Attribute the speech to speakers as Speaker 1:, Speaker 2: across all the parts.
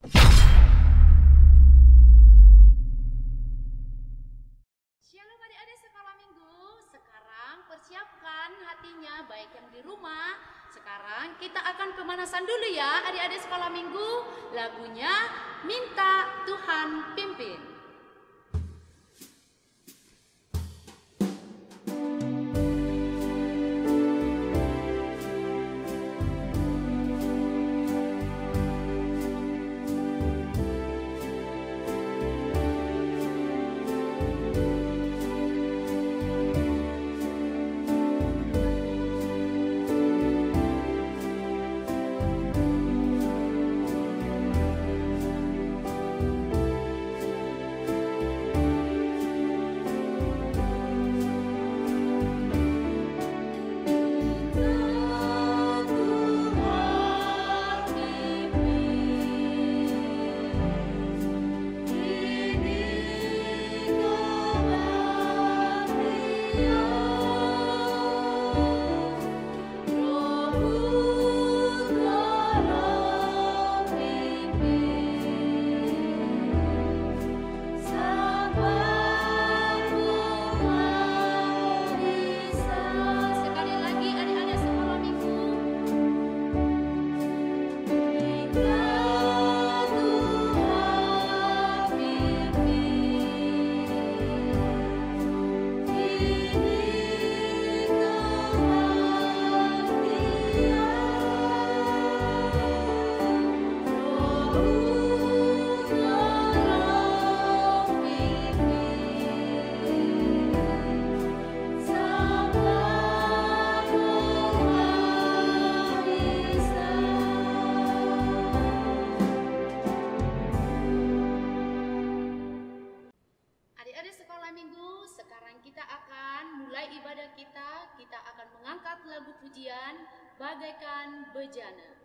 Speaker 1: Shalom adik-adik sekolah minggu. Sekarang persiapkan hatinya baik yang di rumah. Sekarang kita akan pemanasan dulu ya adik-adik sekolah minggu. Lagunya Minta Tuhan Pimpin. Adik-adik sekolah minggu, sekarang kita akan mulai ibadah kita. Kita akan mengangkat lagu pujian Bagaikan Bejana.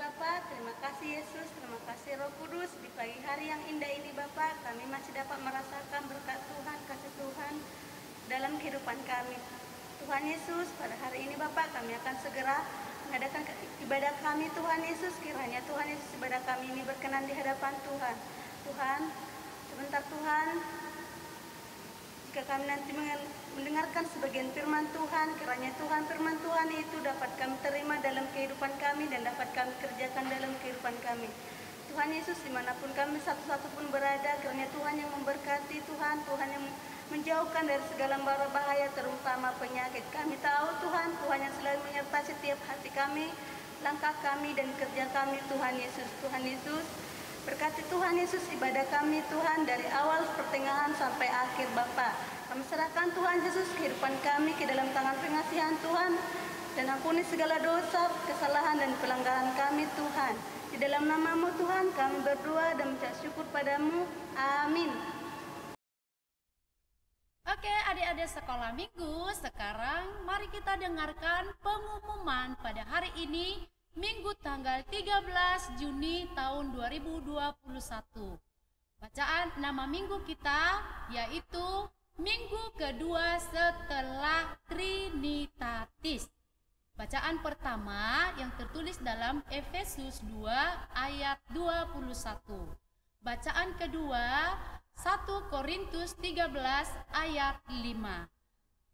Speaker 2: Bapa, terima kasih Yesus, terima kasih Roh Kudus. Di pagi hari yang indah ini Bapa, kami masih dapat merasakan berkat Tuhan, kasih Tuhan dalam kehidupan kami. Tuhan Yesus, pada hari ini Bapa, kami akan segera mengadakan ibadah kami. Tuhan Yesus, kiranya Tuhan Yesus, ibadah kami ini berkenan di hadapan Tuhan. Tuhan, sebentar Tuhan, jika kami nanti mendengarkan sebagian firman Tuhan, kiranya Tuhan, firman Tuhan itu dapat kami terima dalam kehidupan kami dan dapat kami kerjakan dalam kehidupan kami. Tuhan Yesus, dimanapun kami satu-satu pun berada, kiranya Tuhan yang memberkati, Tuhan yang menjauhkan dari segala mara bahaya, terutama penyakit. Kami tahu Tuhan yang selalu menyertai setiap hati kami, langkah kami dan kerja kami. Tuhan Yesus, berkati Tuhan Yesus ibadah kami Tuhan dari awal pertengahan sampai akhir Bapa. Kami serahkan Tuhan Yesus kehidupan kami ke dalam tangan pengasihan Tuhan, dan ampuni segala dosa, kesalahan dan pelanggaran kami Tuhan. Di dalam nama-Mu Tuhan kami berdoa dan mengucap syukur padamu. Amin.
Speaker 1: Oke, adik-adik sekolah minggu, sekarang mari kita dengarkan pengumuman pada hari ini, Minggu tanggal 13 Juni tahun 2021. Bacaan nama minggu kita yaitu minggu kedua setelah Trinitatis. Bacaan pertama yang tertulis dalam Efesus 2 ayat 21. Bacaan kedua 1 Korintus 13 ayat 5.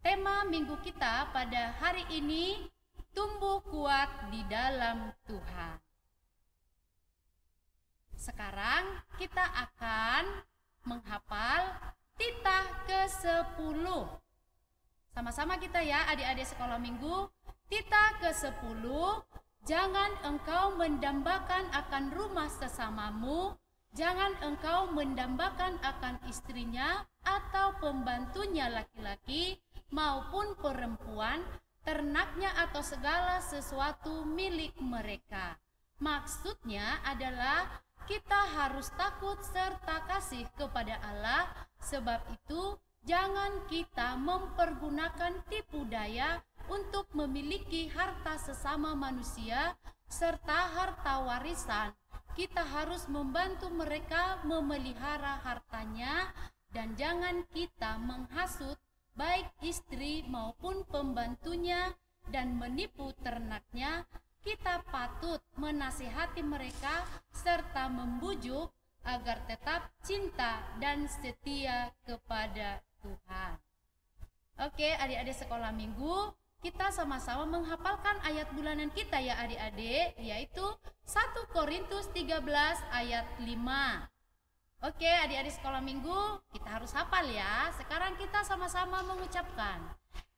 Speaker 1: Tema minggu kita pada hari ini, tumbuh kuat di dalam Tuhan. Sekarang kita akan menghafal titah ke-10. Sama-sama kita ya adik-adik sekolah minggu. Titah ke-10, jangan engkau mendambakan akan rumah sesamamu, jangan engkau mendambakan akan istrinya atau pembantunya laki-laki maupun perempuan, ternaknya atau segala sesuatu milik mereka. Maksudnya adalah kita harus takut serta kasih kepada Allah, sebab itu jangan kita mempergunakan tipu daya untuk memiliki harta sesama manusia serta harta warisan. Kita harus membantu mereka memelihara hartanya, dan jangan kita menghasut baik istri maupun pembantunya dan menipu ternaknya. Kita patut menasihati mereka serta membujuk agar tetap cinta dan setia kepada Tuhan. Oke, adik-adik sekolah minggu, kita sama-sama menghafalkan ayat bulanan kita ya adik-adik, yaitu 1 Korintus 13 ayat 5. Oke, adik-adik sekolah minggu, kita harus hafal ya. Sekarang kita sama-sama mengucapkan,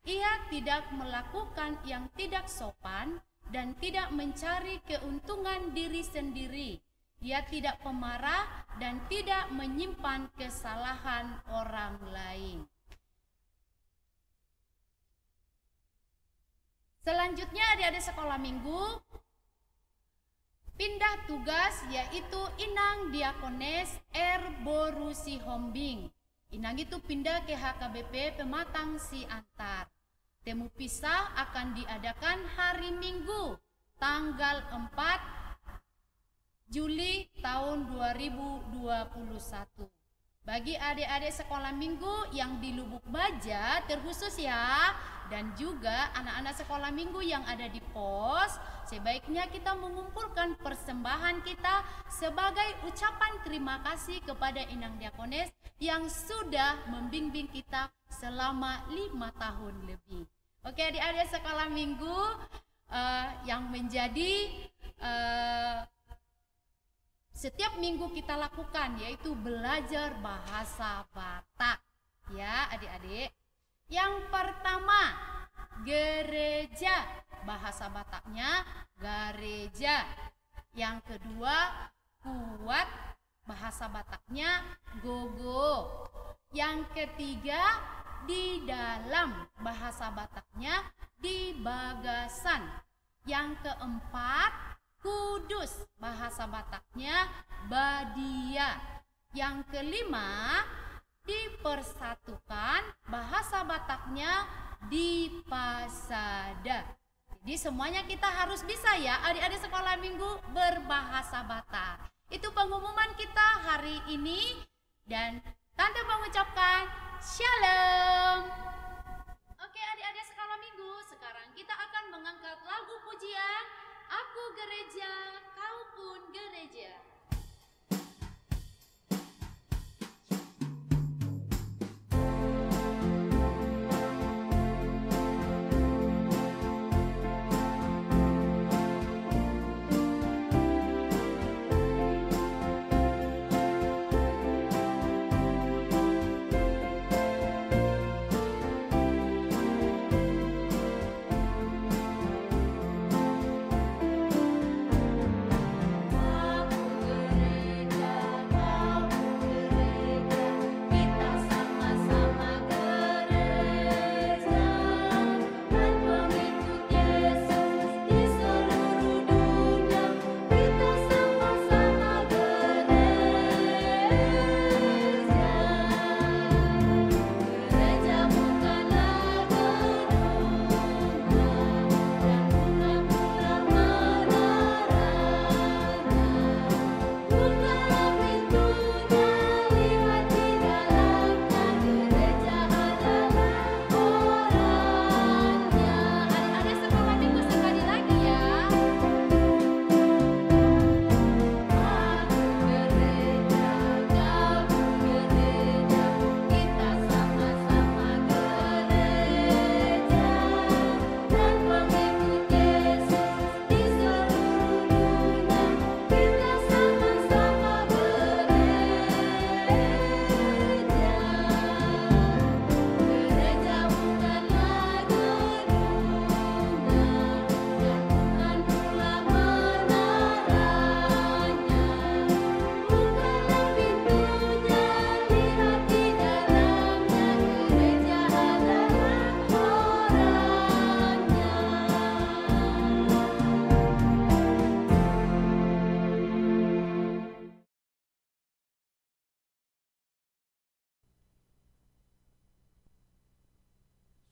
Speaker 1: ia tidak melakukan yang tidak sopan dan tidak mencari keuntungan diri sendiri. Dia tidak pemarah dan tidak menyimpan kesalahan orang lain. Selanjutnya adik-adik sekolah minggu, pindah tugas yaitu Inang Diakones R. Borusi Hombing. Inang itu pindah ke HKBP Pematang Siantar. Temu pisah akan diadakan hari Minggu tanggal 4 Juli tahun 2021. Bagi adik-adik sekolah minggu yang di Lubuk Baja terkhusus ya, dan juga anak-anak sekolah minggu yang ada di pos, sebaiknya kita mengumpulkan persembahan kita sebagai ucapan terima kasih kepada Inang Diakones yang sudah membimbing kita selama 5 tahun lebih. Oke adik-adik sekolah minggu, yang menjadi setiap minggu kita lakukan yaitu belajar bahasa Batak ya adik-adik. Yang pertama, gereja, bahasa Bataknya gareja. Yang kedua, kuat, bahasa Bataknya gogo. Yang ketiga, di dalam, bahasa Bataknya di bagasan. Yang keempat, kudus, bahasa Bataknya badia. Yang kelima, dipersatukan, bahasa Bataknya dipasada. Jadi semuanya kita harus bisa ya adik-adik sekolah minggu berbahasa Batak. Itu pengumuman kita hari ini dan Tante mengucapkan Shalom. Oke adik-adik sekolah minggu, sekarang kita akan mengangkat lagu pujian Aku Gereja, Kau Pun Gereja.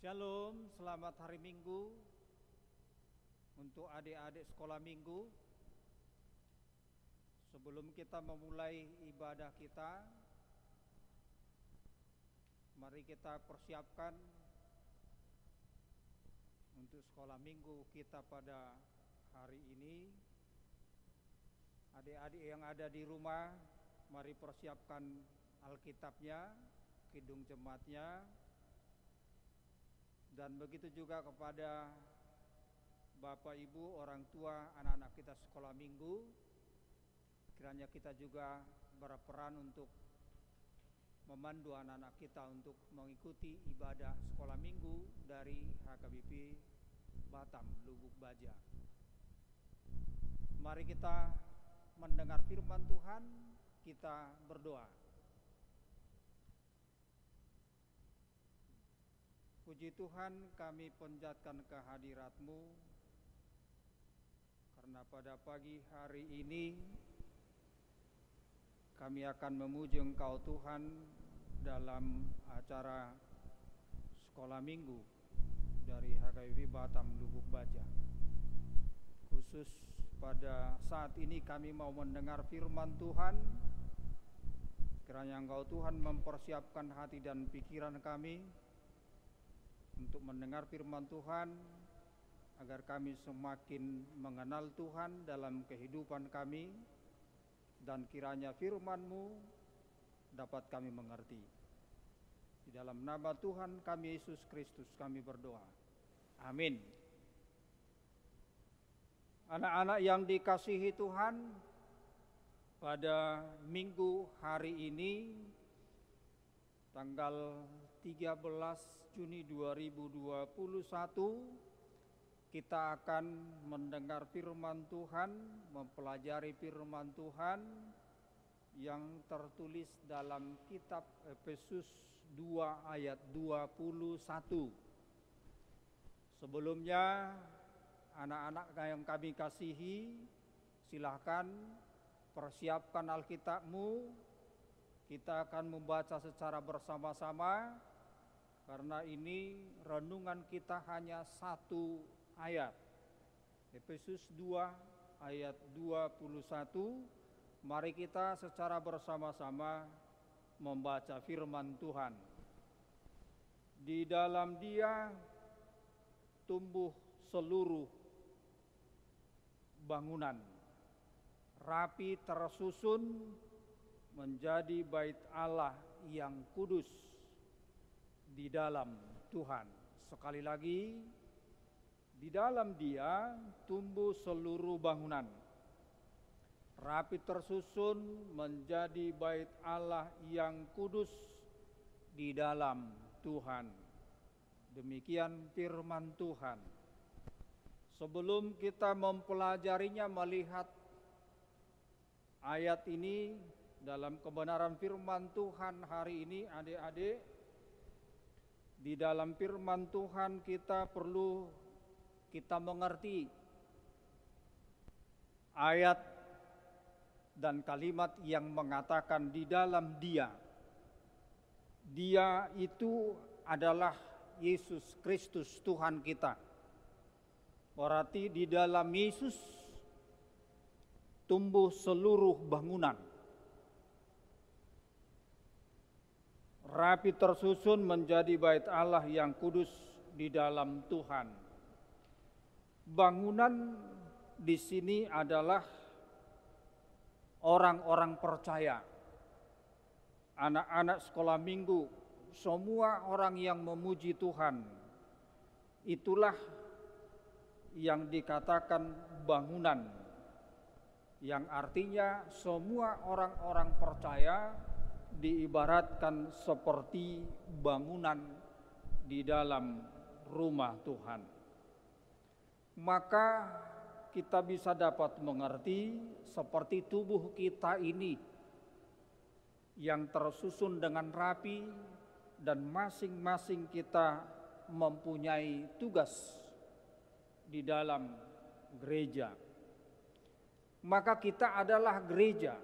Speaker 3: Shalom, selamat hari Minggu untuk adik-adik sekolah minggu. Sebelum kita memulai ibadah kita, mari kita persiapkan untuk sekolah minggu kita pada hari ini. Adik-adik yang ada di rumah, mari persiapkan Alkitabnya, kidung jemaatnya. Dan begitu juga kepada Bapak Ibu, orang tua, anak-anak kita sekolah minggu. Kiranya kita juga berperan untuk memandu anak-anak kita untuk mengikuti ibadah sekolah minggu dari HKBP Batam, Lubuk Baja. Mari kita mendengar firman Tuhan, kita berdoa. Puji Tuhan, kami panjatkan kehadirat-Mu karena pada pagi hari ini kami akan memuji Engkau Tuhan dalam acara sekolah minggu dari HKBP Batam Lubuk Baja. Khusus pada saat ini kami mau mendengar firman Tuhan. Kiranya Engkau Tuhan mempersiapkan hati dan pikiran kami untuk mendengar firman Tuhan, agar kami semakin mengenal Tuhan dalam kehidupan kami, dan kiranya firman-Mu dapat kami mengerti. Di dalam nama Tuhan kami Yesus Kristus kami berdoa. Amin. Anak-anak yang dikasihi Tuhan, pada minggu hari ini tanggal 13 Juni 2021 kita akan mendengar firman Tuhan, mempelajari firman Tuhan yang tertulis dalam kitab Efesus 2 ayat 21. Sebelumnya, anak-anak yang kami kasihi, silahkan persiapkan Alkitab-mu. Kita akan membaca secara bersama-sama, karena ini renungan kita hanya satu ayat. Efesus 2 ayat 21. Mari kita secara bersama-sama membaca firman Tuhan. Di dalam Dia tumbuh seluruh bangunan, rapi tersusun menjadi bait Allah yang kudus di dalam Tuhan. Sekali lagi, di dalam Dia tumbuh seluruh bangunan, rapi tersusun menjadi bait Allah yang kudus di dalam Tuhan. Demikian firman Tuhan. Sebelum kita mempelajarinya, melihat ayat ini dalam kebenaran firman Tuhan hari ini, adik-adik, di dalam firman Tuhan kita mengerti ayat dan kalimat yang mengatakan di dalam Dia. Dia itu adalah Yesus Kristus Tuhan kita. Berarti di dalam Yesus tumbuh seluruh bangunan, rapi tersusun menjadi bait Allah yang kudus di dalam Tuhan. Bangunan di sini adalah orang-orang percaya, anak-anak sekolah minggu, semua orang yang memuji Tuhan. Itulah yang dikatakan bangunan, yang artinya semua orang-orang percaya diibaratkan seperti bangunan di dalam rumah Tuhan. Maka kita bisa dapat mengerti seperti tubuh kita ini yang tersusun dengan rapi dan masing-masing kita mempunyai tugas di dalam gereja. Maka kita adalah gereja.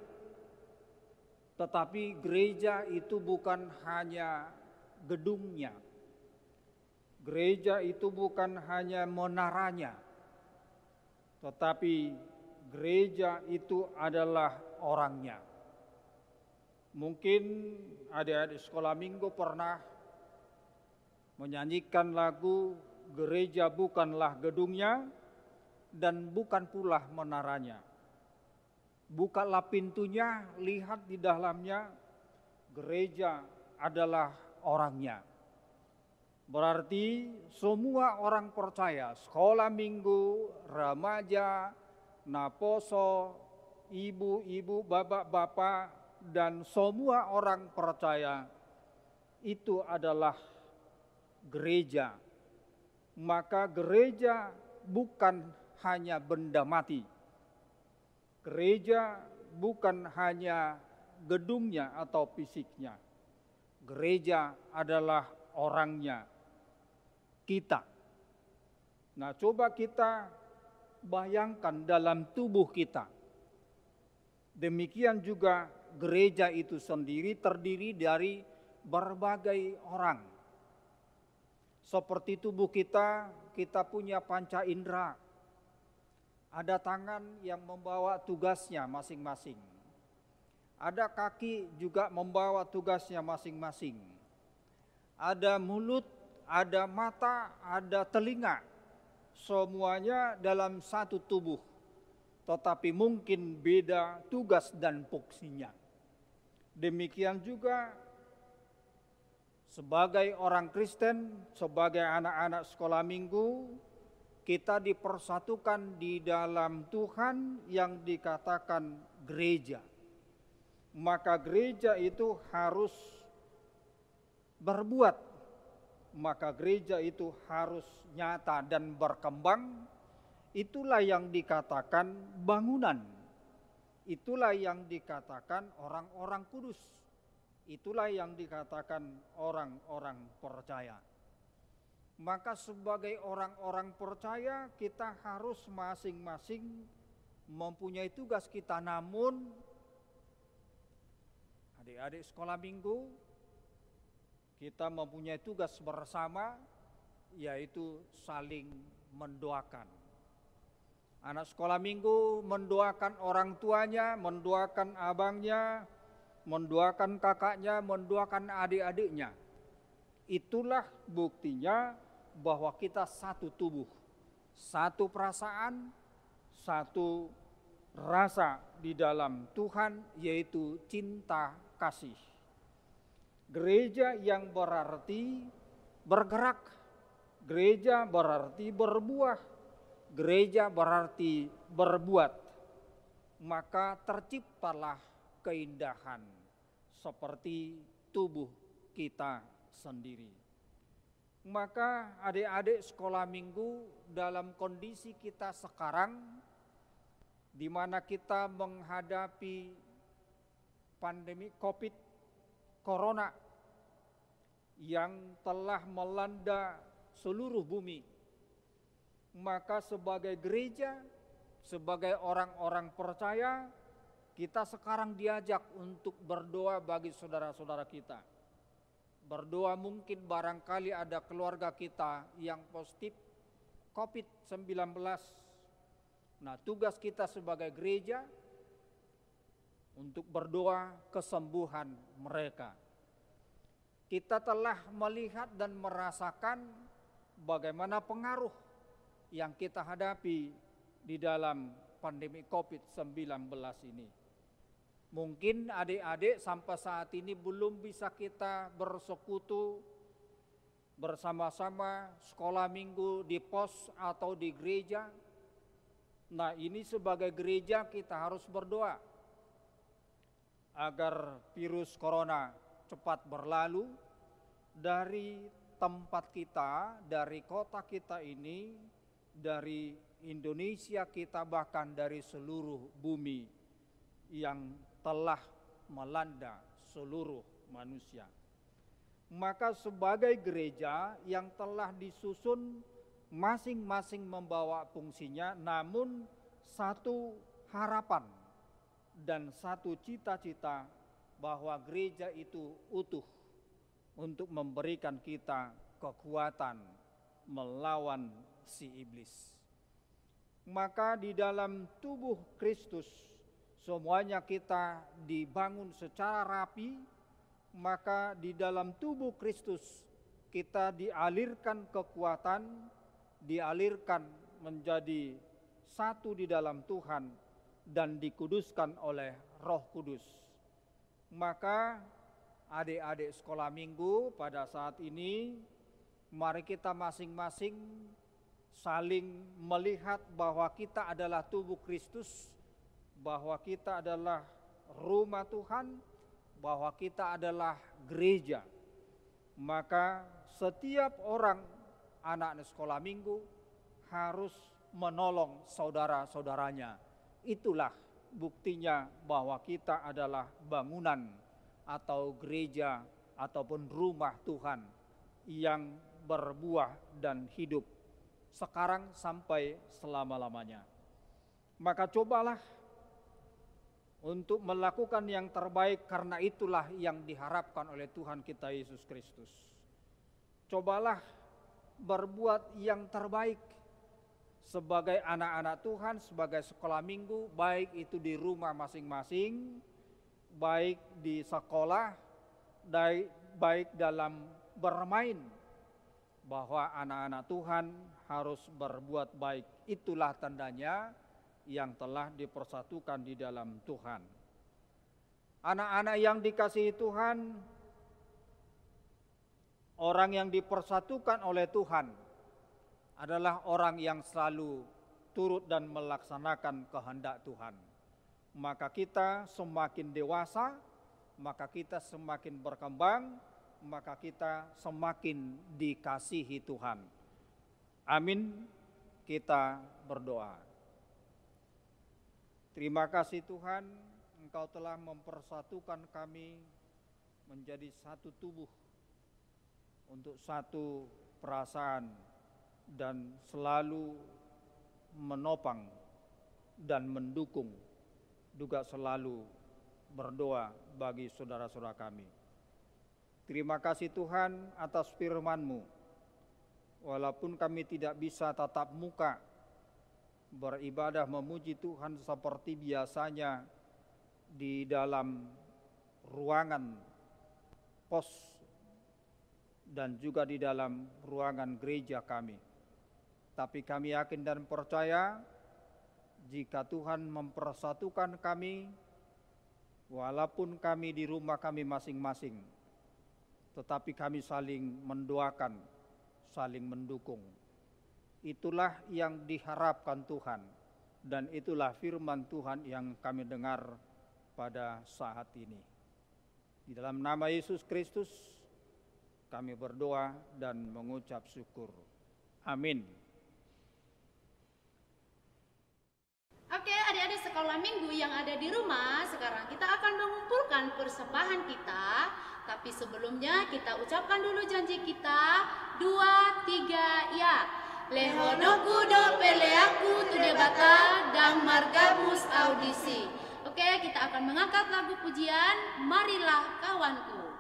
Speaker 3: Tetapi gereja itu bukan hanya gedungnya. Gereja itu bukan hanya menaranya. Tetapi gereja itu adalah orangnya. Mungkin adik-adik sekolah minggu pernah menyanyikan lagu "Gereja bukanlah gedungnya dan bukan pula menaranya. Bukalah pintunya, lihat di dalamnya, gereja adalah orangnya." Berarti semua orang percaya, sekolah minggu, remaja, naposo, ibu-ibu, bapak-bapak, dan semua orang percaya itu adalah gereja. Maka gereja bukan hanya benda mati. Gereja bukan hanya gedungnya atau fisiknya. Gereja adalah orangnya, kita. Nah, coba kita bayangkan dalam tubuh kita. Demikian juga gereja itu sendiri terdiri dari berbagai orang. Seperti tubuh kita, kita punya panca indera. Ada tangan yang membawa tugasnya masing-masing. Ada kaki juga membawa tugasnya masing-masing. Ada mulut, ada mata, ada telinga. Semuanya dalam satu tubuh. Tetapi mungkin beda tugas dan fungsinya. Demikian juga sebagai orang Kristen, sebagai anak-anak sekolah minggu, kita dipersatukan di dalam Tuhan yang dikatakan gereja. Maka gereja itu harus berbuat, maka gereja itu harus nyata dan berkembang. Itulah yang dikatakan bangunan. Itulah yang dikatakan orang-orang kudus. Itulah yang dikatakan orang-orang percaya. Maka sebagai orang-orang percaya kita harus masing-masing mempunyai tugas kita. Namun adik-adik sekolah minggu, kita mempunyai tugas bersama, yaitu saling mendoakan. Anak sekolah minggu mendoakan orang tuanya, mendoakan abangnya, mendoakan kakaknya, mendoakan adik-adiknya. Itulah buktinya bahwa kita satu tubuh, satu perasaan, satu rasa di dalam Tuhan, yaitu cinta kasih. Gereja yang berarti bergerak, gereja berarti berbuah, gereja berarti berbuat. Maka terciptalah keindahan seperti tubuh kita sendiri. Maka adik-adik sekolah minggu, dalam kondisi kita sekarang, di mana kita menghadapi pandemi COVID Corona yang telah melanda seluruh bumi, maka sebagai gereja, sebagai orang-orang percaya, kita sekarang diajak untuk berdoa bagi saudara-saudara kita. Berdoa, mungkin barangkali ada keluarga kita yang positif COVID-19. Nah, tugas kita sebagai gereja untuk berdoa kesembuhan mereka. Kita telah melihat dan merasakan bagaimana pengaruh yang kita hadapi di dalam pandemi COVID-19 ini. Mungkin adik-adik sampai saat ini belum bisa kita bersekutu bersama-sama sekolah minggu di pos atau di gereja. Nah, ini sebagai gereja kita harus berdoa agar virus corona cepat berlalu dari tempat kita, dari kota kita ini, dari Indonesia kita, bahkan dari seluruh bumi yang telah melanda seluruh manusia. Maka sebagai gereja yang telah disusun masing-masing membawa fungsinya, namun satu harapan dan satu cita-cita bahwa gereja itu utuh untuk memberikan kita kekuatan melawan si iblis. Maka di dalam tubuh Kristus semuanya kita dibangun secara rapi, maka di dalam tubuh Kristus kita dialirkan kekuatan, dialirkan menjadi satu di dalam Tuhan dan dikuduskan oleh Roh Kudus. Maka adik-adik sekolah minggu pada saat ini, mari kita masing-masing saling melihat bahwa kita adalah tubuh Kristus, bahwa kita adalah rumah Tuhan, bahwa kita adalah gereja. Maka setiap orang anak-anak sekolah minggu harus menolong saudara-saudaranya. Itulah buktinya bahwa kita adalah bangunan atau gereja ataupun rumah Tuhan yang berbuah dan hidup sekarang sampai selama-lamanya. Maka cobalah untuk melakukan yang terbaik, karena itulah yang diharapkan oleh Tuhan kita Yesus Kristus. Cobalah berbuat yang terbaik sebagai anak-anak Tuhan, sebagai sekolah minggu, baik itu di rumah masing-masing, baik di sekolah, baik dalam bermain, bahwa anak-anak Tuhan harus berbuat baik. Itulah tandanya yang telah dipersatukan di dalam Tuhan. Anak-anak yang dikasihi Tuhan, orang yang dipersatukan oleh Tuhan adalah orang yang selalu turut dan melaksanakan kehendak Tuhan. Maka kita semakin dewasa, maka kita semakin berkembang, maka kita semakin dikasihi Tuhan. Amin. Kita berdoa. Terima kasih Tuhan, Engkau telah mempersatukan kami menjadi satu tubuh untuk satu perasaan dan selalu menopang dan mendukung, juga selalu berdoa bagi saudara-saudara kami. Terima kasih Tuhan atas firman-Mu. Walaupun kami tidak bisa tatap muka beribadah memuji Tuhan seperti biasanya di dalam ruangan pos dan juga di dalam ruangan gereja kami. Tapi kami yakin dan percaya jika Tuhan mempersatukan kami, walaupun kami di rumah kami masing-masing, tetapi kami saling mendoakan, saling mendukung. Itulah yang diharapkan Tuhan, dan itulah firman Tuhan yang kami dengar pada saat ini. Di dalam nama Yesus Kristus kami berdoa dan mengucap syukur. Amin.
Speaker 1: Oke, adik-adik sekolah minggu yang ada di rumah, sekarang kita akan mengumpulkan persembahan kita. Tapi sebelumnya kita ucapkan dulu janji kita. 2, 3, ya. Lehonoku do peleaku tu debata dan margabus audisi. Oke, kita akan mengangkat lagu pujian Marilah Kawanku.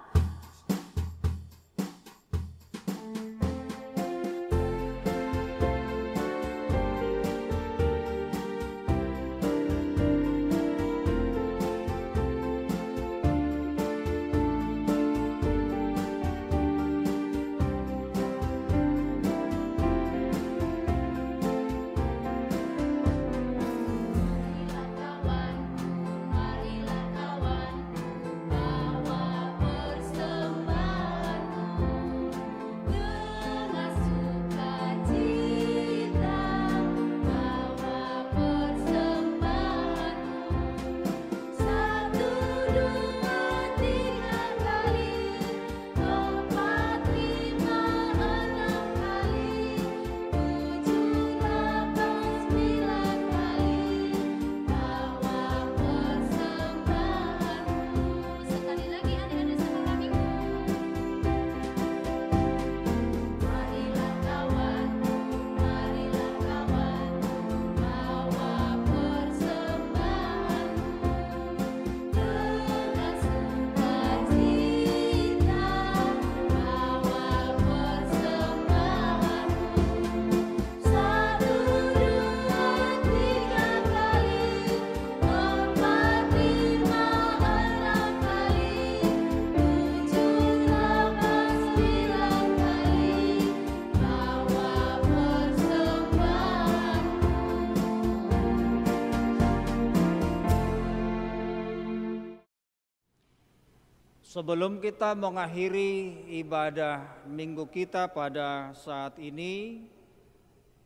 Speaker 3: Sebelum kita mengakhiri ibadah minggu kita pada saat ini,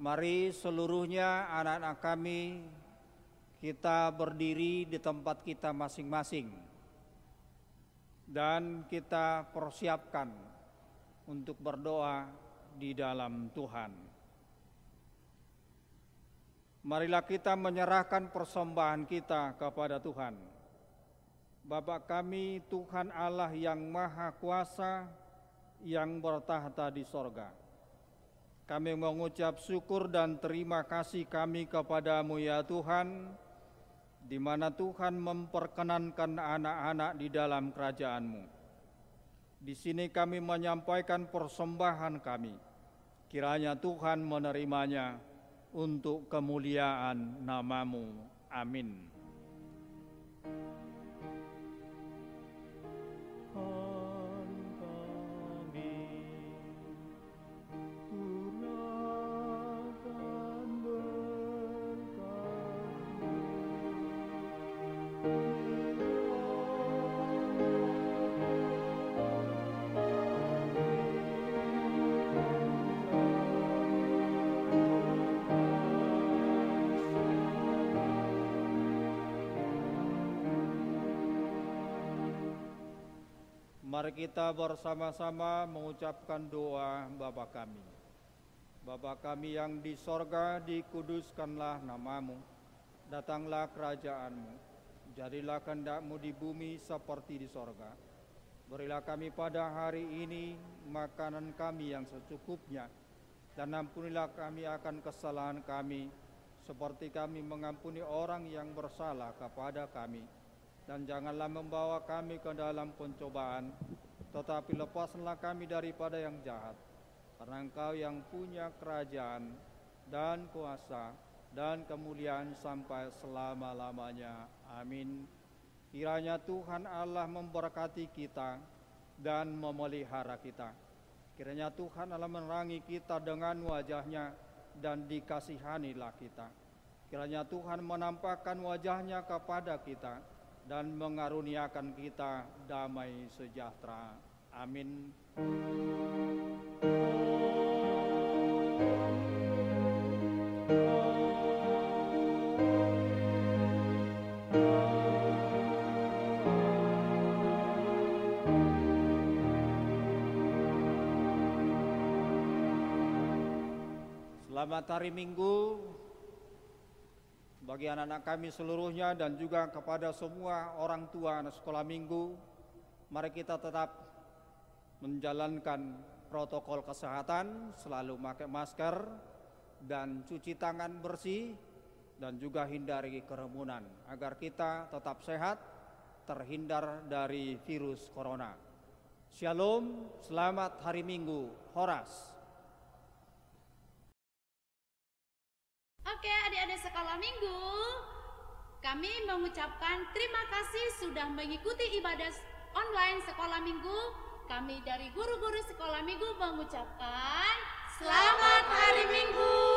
Speaker 3: mari seluruhnya anak-anak kami kita berdiri di tempat kita masing-masing dan kita persiapkan untuk berdoa di dalam Tuhan. Marilah kita menyerahkan persembahan kita kepada Tuhan. Bapa kami, Tuhan Allah yang Maha Kuasa, yang bertahta di sorga. Kami mengucap syukur dan terima kasih kami kepadamu ya Tuhan, di mana Tuhan memperkenankan anak-anak di dalam kerajaan-Mu. Di sini kami menyampaikan persembahan kami. Kiranya Tuhan menerimanya untuk kemuliaan nama-Mu. Amin. Mari kita bersama-sama mengucapkan doa Bapa kami. Bapa kami yang di sorga, dikuduskanlah nama-Mu. Datanglah kerajaan-Mu. Jadilah kehendak-Mu di bumi seperti di sorga. Berilah kami pada hari ini makanan kami yang secukupnya. Dan ampunilah kami akan kesalahan kami, seperti kami mengampuni orang yang bersalah kepada kami. Dan janganlah membawa kami ke dalam pencobaan, tetapi lepaskanlah kami daripada yang jahat. Karena Engkau yang punya kerajaan dan kuasa dan kemuliaan sampai selama-lamanya. Amin. Kiranya Tuhan Allah memberkati kita dan memelihara kita. Kiranya Tuhan Allah menerangi kita dengan wajah-Nya dan dikasihanilah kita. Kiranya Tuhan menampakkan wajah-Nya kepada kita dan mengaruniakan kita damai sejahtera. Amin. Selamat hari Minggu bagi anak-anak kami seluruhnya dan juga kepada semua orang tua anak sekolah minggu. Mari kita tetap menjalankan protokol kesehatan, selalu pakai masker dan cuci tangan bersih dan juga hindari kerumunan agar kita tetap sehat, terhindar dari virus corona. Shalom, selamat hari Minggu, Horas.
Speaker 1: Oke, adik-adik sekolah minggu, kami mengucapkan terima kasih sudah mengikuti ibadah online sekolah minggu. Kami dari guru-guru sekolah minggu mengucapkan selamat hari Minggu.